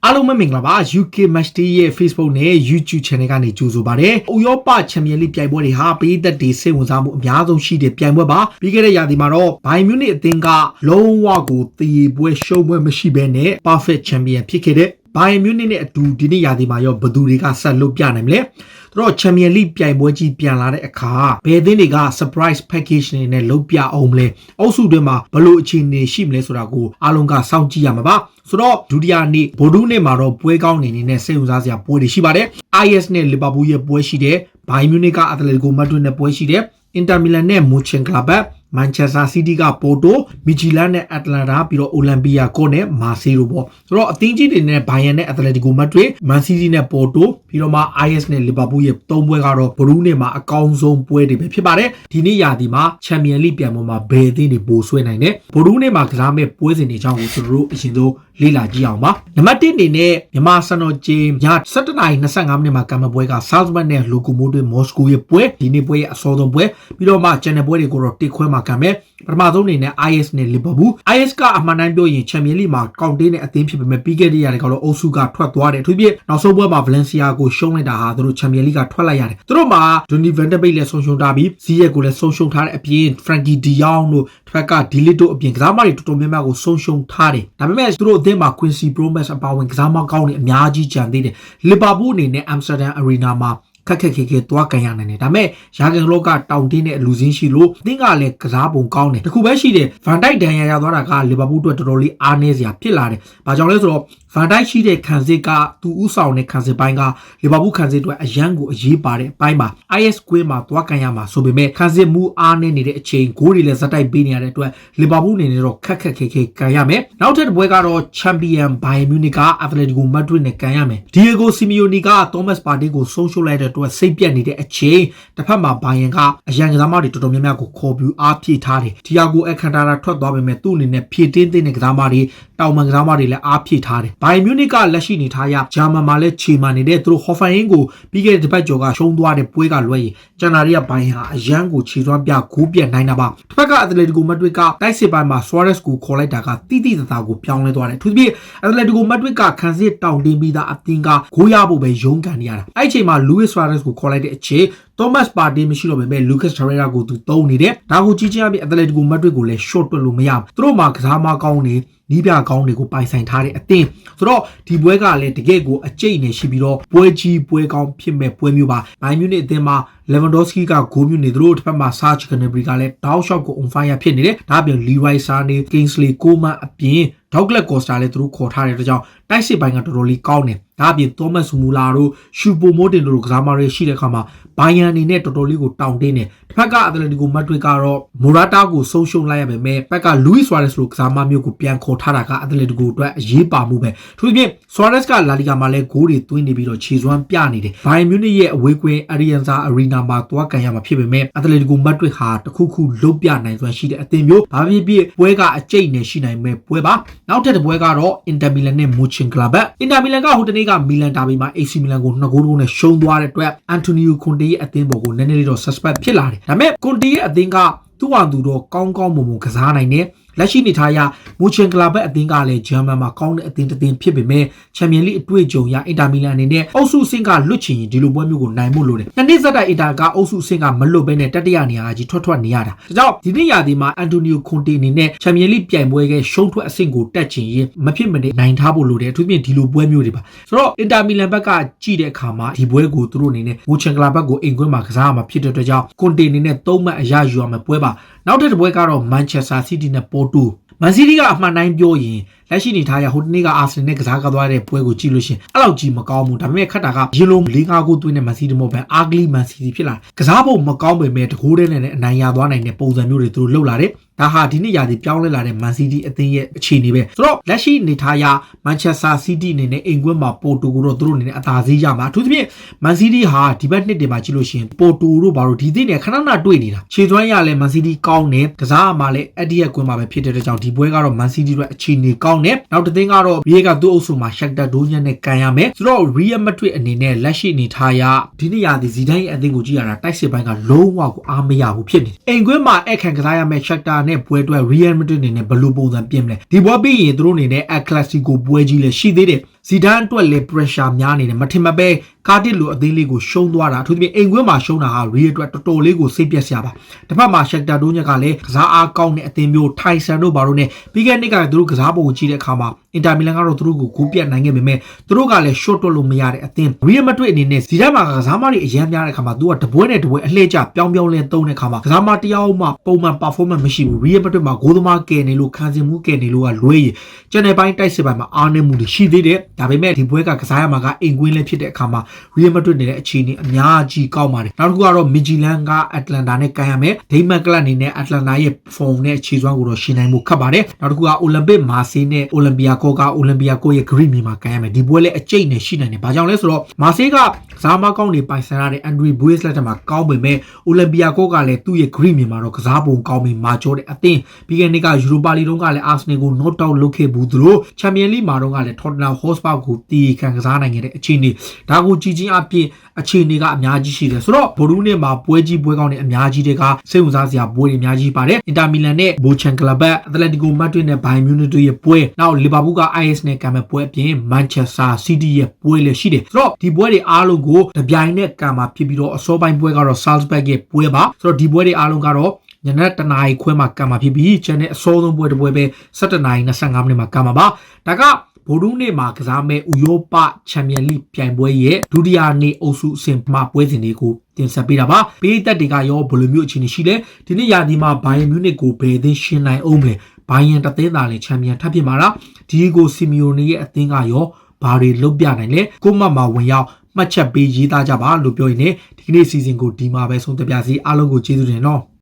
အားလုံးပဲမင်္ဂလာပါ UK Match Day ရဲ့ Facebook နဲ့ YouTube Channel ကနေကြိုဆိုပါရစေ။ဥရောပချန်ပီယံလိပြိုင်ပွဲတွေဟာပြည်သက်တွေစိတ်ဝင်စားမှုအများဆုံးရှိတဲ့ပြိုင်ပွဲပါ။ပြီးခဲ့တဲ့ရာသီမှာတော့ဘိုင်မြူနစ်အသင်းကလုံးဝကိုတည်ပွဲရှုံးပွဲမရှိဘဲနဲ့ Perfect Champion ဖြစ်ခဲ့တဲ့ဘိုင်မြူနစ်နဲ့အတူဒီနေ့ရာသီမှာရောဘယ်သူတွေကဆက်လုပ်ပြနိုင်မလဲ။တော့ Champion League ပြိုင်ပွဲကြီးပြန်လာတဲ့အခါဘယ်အသင်းတွေက surprise package တွေနဲ့လုပ်ပြအောင်မလဲ။အုပ်စုတွင်းမှာဘယ်လိုအခြေအနေရှိမလဲဆိုတာကိုအားလုံးကစောင့်ကြည့်ရမှာပါ။ဆိုတော့ဒုတိယနေ့ဗိုလ်ဒူးနေ့မှာတော့ပွဲကောင်းနေနဲ့စိတ်ဝင်စားစရာပွဲတွေရှိပါတယ် IS နဲ့ Liverpool ရဲ့ပွဲရှိတယ်ဘိုင်မြူနစ်က Atletico Madrid နဲ့ပွဲရှိတယ် Inter Milan နဲ့ Mönchengladbach Manchester City က Porto Midtjylland နဲ့ Atlanta ပြီးတော့ Olympiacos နဲ့ Marseille ပေါ့ဆိုတော့အသင်းကြီးတွေနဲ့ Bayern နဲ့ Atletico Madrid Man City နဲ့ Porto ပြီးတော့မှ IS နဲ့ Liverpool ရဲ့၃ပွဲကတော့ဗလူးနေ့မှာအကောင်းဆုံးပွဲတွေပဲဖြစ်ပါတယ်ဒီနေ့ရာသီမှာ Champions League ပြိုင်ပွဲမှာဘယ်အသင်းတွေပိုဆွဲနိုင်လဲဗလူးနေ့မှာကစားမဲ့ပွဲစဉ်တွေအကြောင်းကိုကျွန်တော်တို့အရင်ဆုံးလေ့လာကြည့်အောင်ပါနံပါတ်1အနေနဲ့မြန်မာစံတော်ချိန်ည7:25မိနစ်မှာကံမပွဲက Salzburg နဲ့ Lokomotiv Moscow ရဲ့ပွဲဒီနေ့ပွဲရဲ့အစောဆုံးပွဲပြီးတော့မှ channel ပွဲတွေကိုတော့တစ်ခွဲမှာကံမဲ့ပထမဆုံးအနေနဲ့ IS နဲ့ Liverpool IS ကအမှန်တမ်းပြောရင် Champions League မှာကောင်တင်းတဲ့အသင်းဖြစ်ပေမဲ့ပြီးခဲ့တဲ့ရာသီကတော့အုပ်စုကထွက်သွားတယ်အထူးဖြင့်နောက်ဆုံးပွဲမှာ Valencia ကိုရှုံးလိုက်တာဟာသူတို့ Champions League ကထွက်လိုက်ရတယ်သူတို့မှာ Donny van de Beek လည်းဆုံးရှုံးထားပြီး Ziyech ကိုလည်းဆုံးရှုံးထားတဲ့အပြင် Frankie de Jong တို့တစ်ဖက်က Delete တို့အပြင်ကစားမတွေတော်တော်များများကိုဆုံးရှုံးထားတယ်ဒါပေမဲ့သူတို့အသင်းမှာ Quincy Promes အပါအဝင်ကစားမကောင်းတွေအများကြီးကြံသေးတယ် Liverpool အနေနဲ့ Amsterdam Arena မှာခက်ခဲသွားကန်ရနိုင်တယ်ဒါပေမဲ့ရာဂန်လောကတောင်တင်းတဲ့လူစင်းရှိလို့အသင်းကလည်းကစားပုံကောင်းတယ်တခုပဲရှိတယ်ဗန်ဒိုက်ဒန်ရသွားတာကလီဗာပူးအတွက်တော်တော်လေးအားနည်းစရာဖြစ်လာတယ်ဘာကြောင့်လဲဆိုတော့ဗန်ဒိုက်ရှိတဲ့ခံစစ်ကသူဥဆောင်တဲ့ခံစစ်ပိုင်းကလီဗာပူးခံစစ်အတွက်အရန်ကိုအရေးပါတဲ့အပိုင်းပါ IS ကွင်းမှာသွားကန်ရမှာဆိုပေမဲ့ခံစစ်မူအားနည်းနေတဲ့အချိန်ဂိုးတွေလည်းဇက်တိုက်ပေးနေရတဲ့အတွက်လီဗာပူးအနေနဲ့တော့ခက်ခဲကန်ရမယ်နောက်ထပ်တစ်ပွဲကတော့ချန်ပီယံဘိုင်မြူနစ်ကအက်တလက်တီကိုမက်ဒရစ်နဲ့ကန်ရမယ်ဒီယေဂိုစီမီယိုနီကသောမတ်ပါတီကိုဆုံးရှုံးလိုက်တဲ့အတွက်စိတ်ပြတ်နေတဲ့အချိန်တစ်ဖက်မှာဘိုင်ယန်ကအရန်ကစားမတွေတော်တော်များများကိုခေါ်ပြအားဖြည့်ထားတယ်ဒီယာကိုအခန်တာရာထွက်သွားပေမဲ့သူ့အနေနဲ့ဖြည့်တင်းတဲ့ကစားမတွေတောင်မန်ကစားမတွေလည်းအားဖြည့်ထားတယ်ဘိုင်မြူနစ်ကလက်ရှိနေထားရဂျာမန်မှာလည်းခြေမှန်နေတဲ့သူတို့ဟော်ဖန်ယင်းကိုပြီးခဲ့တဲ့တစ်ပတ်ကျော်ကရှုံးသွားတဲ့ပွဲကလွှဲရင်ဂျန်နာရီကဘိုင်ဟာအရန်ကိုခြေသွမ်းပြဂိုးပြတ်နိုင်တာပါတစ်ဖက်က Atletico Madrid ကတိုက်စစ်ပိုင်းမှာ Suarez ကိုခေါ်လိုက်တာကတိတိတသားကိုပြောင်းလဲသွားတယ်သူပြီး Atletico Madrid ကခံစစ်တောင်တင်းပြီးသားအသင်းကဂိုးရဖို့ပဲရုန်းကန်နေရတာအဲ့ချိန်မှာ Luis Suarez ကိုခေါ်လိုက်တဲ့အချိန်Thomas Partey မရှိတော့ပေမဲ့ Lucas Torreira ကိုသူသုံးနေတယ်ဒါကိုကြီးချင်းအပြင် Atletico Madrid ကိုလည်း short တွက်လို့မရဘူးသူတို့မှာကစားမကောင်းနေနီးပြကောင်းတွေကိုပိုင်ဆိုင်ထားတဲ့အသင်းဆိုတော့ဒီပွဲကလည်းတကယ့်ကိုအကျိတ်နေရှိပြီးတော့ပွဲကြီးပွဲကောင်းဖြစ်မဲ့ပွဲမျိုးပါဘိုင်မြူနစ်အသင်းမှာ Lewandowski ကဂိုးမျိုးနေသူတို့တစ်ဖက်မှာ Serge Gnabry ကလည်းတောက်လျှောက်ကို on fire ဖြစ်နေတယ်ဒါအပြင် Leroy Sané Kingsley Coman အပြင် Douglas Costa လည်းသူတို့ခေါ်ထားတဲ့အတွက်ကြောင့်တိုက်စစ်ပိုင်းကတော်တော်လေးကောင်းတယ်ဒါအပြင် Thomas Muller တို့ Choupo-Moting တို့ကစားမတွေရှိတဲ့အခါမှာဘိုင်ယန်အနေနဲ့တော်တော်လေးကိုတောင်းတင်းတယ်တစ်ဖက်က Atletico Madrid ကတော့ Morata ကိုဆုံးရှုံးလိုက်ရပေမဲ့ဘက်က Luis Suarez လိုကစားမမျိုးကိုပြန်ခေါ်ထားတာက Atletico အတွက်အရေးပါမှုပဲထို့ပြင် Suarez က La Liga မှာလည်းဂိုးတွေသွင်းနေပြီးတော့ခြေစွမ်းပြနေတယ်ဘိုင်မြူနစ်ရဲ့အဝေးကွင်း Allianz Arena မှာသွားကန်ရမှာဖြစ်ပေမဲ့ Atletico Madrid ဟာတခုခုလုတ်ပြနိုင်စွမ်းရှိတဲ့အသင်းမျိုးဘာဖြစ်ပွဲကအကျိတ်နဲ့ရှိနိုင်မဲ့ပွဲပါနောက်ထပ်တစ်ပွဲကတော့ Inter Milan နဲ့ Mönchengladbach Inter Milan ကဟိုတနေ့က Milan Derby မှာ AC Milan ကို2ဂိုးနဲ့ရှုံးသွားတဲ့အတွက် Antonio Conte ရဲ့အသင်းပေါ်ကိုနည်းနည်းလေးတော့ suspect ဖြစ်လာတယ်ဒါပေမဲ့ Conte ရဲ့အသင်းကသူ့ဟာသူတော့ကောင်းမွန်ကစားနိုင်တယ်လက်ရှိနေထားရ Mönchengladbach အသင်းကလည်းဂျာမန်မှာကောင်းတဲ့အသင်းတစ်သင်းဖြစ်ပေမဲ့ Champions League အတွေ့အကြုံရ Inter Milan အနေနဲ့အုပ်စုအဆင့်ကလွတ်ချင်ရင်ဒီလိုပွဲမျိုးကိုနိုင်ဖို့လိုတယ်နှစ်နှစ်ဆက်တိုက် Inter ကအုပ်စုအဆင့်ကမလွတ်ဘဲနဲ့တတိယနေရာကြီးထွက်နေရတာဒါကြောင့်ဒီနေ့ရာသီမှာ Antonio Conte အနေနဲ့ Champions League ပြိုင်ပွဲကရှုံးထွက်အဆင့်ကိုတက်ချင်ရင်မဖြစ်မနေနိုင်ထားဖို့လိုတယ်အထူးဖြင့်ဒီလိုပွဲမျိုးတွေပါဆိုတော့ Inter Milan ဘက်ကကြည့်တဲ့အခါမှာဒီပွဲကိုသူတို့အနေနဲ့ Mönchengladbach ကိုအိမ်ကွင်းမှာကစားရမှာဖြစ်တဲ့အတွက်ကြောင့် Conte အနေနဲ့3မှတ်အရယူရမယ်ပွဲပါနောက်ထပ်တစ်ပွဲကတော့ Manchester City နဲ့ Porto Man City ကအမှန်တိုင်းပြောရင်လက်ရှိနေထားရဟိုတနေ့က Arsenal နဲ့ကစားသွားတဲ့ပွဲကိုကြည့်လို့ရှင်အဲ့လောက်ကြီးမကောင်းဘူးဒါပေမဲ့ခက်တာကရေလုံး၄-၅ ကိုသွင်းတဲ့ Man City မဟုတ်ဘဲ ugly Man City ဖြစ်လာကစားဖို့မကောင်းပေမဲ့တကိုးတဲ့နဲ့အနိုင်ရသွားနိုင်တဲ့ပုံစံမျိုးတွေသူတို့လှုပ်လာတယ်ဒါဟာဒီနေ့ရာသီပြောင်းလဲလာတဲ့ Man City အသင်းရဲ့အခြေအနေပဲဆိုတော့လက်ရှိနေထားရ Manchester City အနေနဲ့အိမ်ကွင်းမှာ Porto ကိုတော့သူတို့အနေနဲ့အသာစီးရမှာအထူးသဖြင့် Man City ဟာဒီဘက်နှစ်တင်မှာကြည့်လို့ရှင် Porto တို့ဘာလို့ဒီသင်းနဲ့ခဏတွေ့နေတာခြေသွမ်းရလဲ Man City ကောင်းတယ်ကစားမှာလဲအဒီရက်ကွင်းမှာပဲဖြစ်တဲ့အတွက်ကြောင့်ဒီပွဲကတော့ Man City တို့အခြေအနေကောင်းတယ်နောက်တစ်သင်းကတော့ Real ကသူ့အုပ်စုမှာ Shakhtar Donetsk နဲ့ကန်ရမယ်ဆိုတော့ Real Madrid အနေနဲ့လက်ရှိနေထားရဒီနေ့ရာသီဇီဒန်ရဲ့အသင်းကိုကြည့်ရတာတိုက်စစ်ပိုင်းကလုံးဝကိုအားမရဘူးဖြစ်နေအိမ်ကွင်းမှာအခန့်ကစားရမယ် Shakhtar နဲ့ပွဲအတွက် Real Madrid အနေနဲ့ဘယ်လိုပုံစံပြင်မလဲဒီပွဲပြီးရင်သူတို့အနေနဲ့ El Clasico ပွဲကြီးလည်းရှိသေးတယ် စီဒန်အတွက်လည်း pressure များနေတယ်မထင်မှပဲကာတစ်လိုအသေးလေးကိုရှုံးသွားတာအထူးသဖြင့်အိမ်ခွင်းမှာရှုံးတာဟာရီအတွက်တော်တော်လေးကိုစိတ်ပြက်စရာပါတစ်ဖက်မှာရှက်တာဒိုးညက်ကလည်းကစားအားကောင်းတဲ့အသင်းမျိုးထိုင်ဆန်တို့ဘာလို့နဲ့ပြီးခဲ့တဲ့နှစ်ကသူတို့ကစားပုံကိုကြည့်တဲ့အခါမှာအင်တာမီလန်ကတော့သူတို့ကိုဂိုးပြတ်နိုင်ခဲ့ပေမဲ့သူတို့ကလည်း short တွက်လို့မရတဲ့အသင်းရီမတွေ့အနေနဲ့စီဒန်မှာကစားမတွေအရန်များတဲ့အခါမှာသူကတပွဲနဲ့တပွဲအလှည့်ကျပြောင်းပြောင်းလဲသုံးတဲ့အခါမှာကစားမတယောက်မှပုံမှန် performance မရှိဘူးရီမတွေ့မှာဂိုးသမားကယ်နေလို့ခံစင်မှုကယ်နေလို့ကလွဲရကျန်တဲ့ပိုင်းတိုက်စစ်ပိုင်းမှာအားနည်းမှုတွေရှိသေးတယ်ဒါပေမဲ့ဒီပွဲကကစားရမှာကအိမ်ကွင်းလည်းဖြစ်တဲ့အခါမှာရီမတွေ့နေတဲ့အခြေအနေအများကြီးကောင်းပါတယ်နောက်တစ်ခုကတော့မီဂျီလန်ကအတလန်တာနဲ့ကန်ရမယ်ဒိမတ်ကလပ်အနေနဲ့အတလန်တာရဲ့ဖုန်းနဲ့ခြေစွမ်းကိုတော့ရှင်းနိုင်မှုခက်ပါတယ်နောက်တစ်ခုကအိုလံပစ်မာဆေးနဲ့အိုလံပီယာကိုကအိုလံပီယာကိုရဲ့ဂရိမီမှာကန်ရမယ်ဒီပွဲလည်းအကျိတ်နဲ့ရှိနိုင်တယ်ဘာကြောင့်လဲဆိုတော့မာဆေးကစားမကောင်းတွေပိုင်ဆိုင်ရတဲ့အန်ဒရီဘွေးစ်လက်ထက်မှာကောင်းပေမဲ့အိုလံပီယာကိုကလည်းသူ့ရဲ့ဂရိမီမှာတော့ကစားပုံကောင်းပြီးမာကျော်တဲ့အသင်းပြီးခဲ့တဲ့နှစ်ကယူရိုပါလီတုန်းကလည်းအာဆင်နယ်ကို knock out လုပ်ခဲ့ဘူးသူတို့ချန်ပီယံလိမှာတော့ကလည်းထော်တနမ်ဟော့စပါကိုတီးခံကစားနိုင်ခဲ့တဲ့အခြေအနေဒါကိုကြည်ချင်းအပြည့်အခြေအနေကအများကြီးရှိတယ်ဆိုတော့ဘော်ဒူးနဲ့မှာပွဲကြီးပွဲကောင်းတဲ့အများကြီးတွေကစိတ်ဝင်စားစရာပွဲတွေအများကြီးပါတယ်အင်တာမီလန်နဲ့ဘိုချန်ကလပ်ဘတ်အတလက်တီကိုမတ်ဒရစ်နဲ့ဘိုင်မြူနစ်တို့ရဲ့ပွဲနောက်လီဗာပူးက IS နဲ့ကံမဲ့ပွဲအပြင်မန်ချက်စတာစီးတီးရဲ့ပွဲလည်းရှိတယ်ဆိုတော့ဒီပွဲတွေအားလုံးကိုတပြိုင်နက်ကံမှာဖြစ်ပြီးတော့အစောပိုင်းပွဲကတော့ Salzburg ရဲ့ပွဲပါဆိုတော့ဒီပွဲတွေအားလုံးကတော့ညနေတနာရီခွဲမှာကံမှာဖြစ်ပြီးကျန်တဲ့အစောဆုံးပွဲတစ်ပွဲပဲ17နာရီ25မိနစ်မှာကံမှာပါဒါကဗိုလ်ဒူးနေ့မှာကစားမဲ့ဥရောပချန်ပီယံလိပြိုင်ပွဲရဲ့ဒုတိယနေ့အုပ်စုအဆင့်မှာပွဲစဉ်တွေကိုတင်ဆက်ပေးတာပါပေးသက်တွေကရောဘယ်လိုမျိုးအခြေအနေရှိလဲဒီနေ့ရာသီမှာဘိုင်ယန်မြူနစ်ကိုဘယ်အသင်းရှင်းနိုင်အောင်မလဲဘိုင်ယန်တသင်းသားလည်းချန်ပီယံထပ်ဖြစ်မှာလားဒီကိုစီမီယိုနီရဲ့အသင်းကရောဘာတွေလုပ်ပြနိုင်လဲကိုမတ်မှာဝင်ရောက်မှတ်ချက်ပေးရေးသားကြပါလို့ပြောရင်းနဲ့ဒီကနေ့စီစဉ်ကိုဒီမှာပဲဆုံးသက်ပြစီအားလုံးကိုကျေးဇူးတင်တော့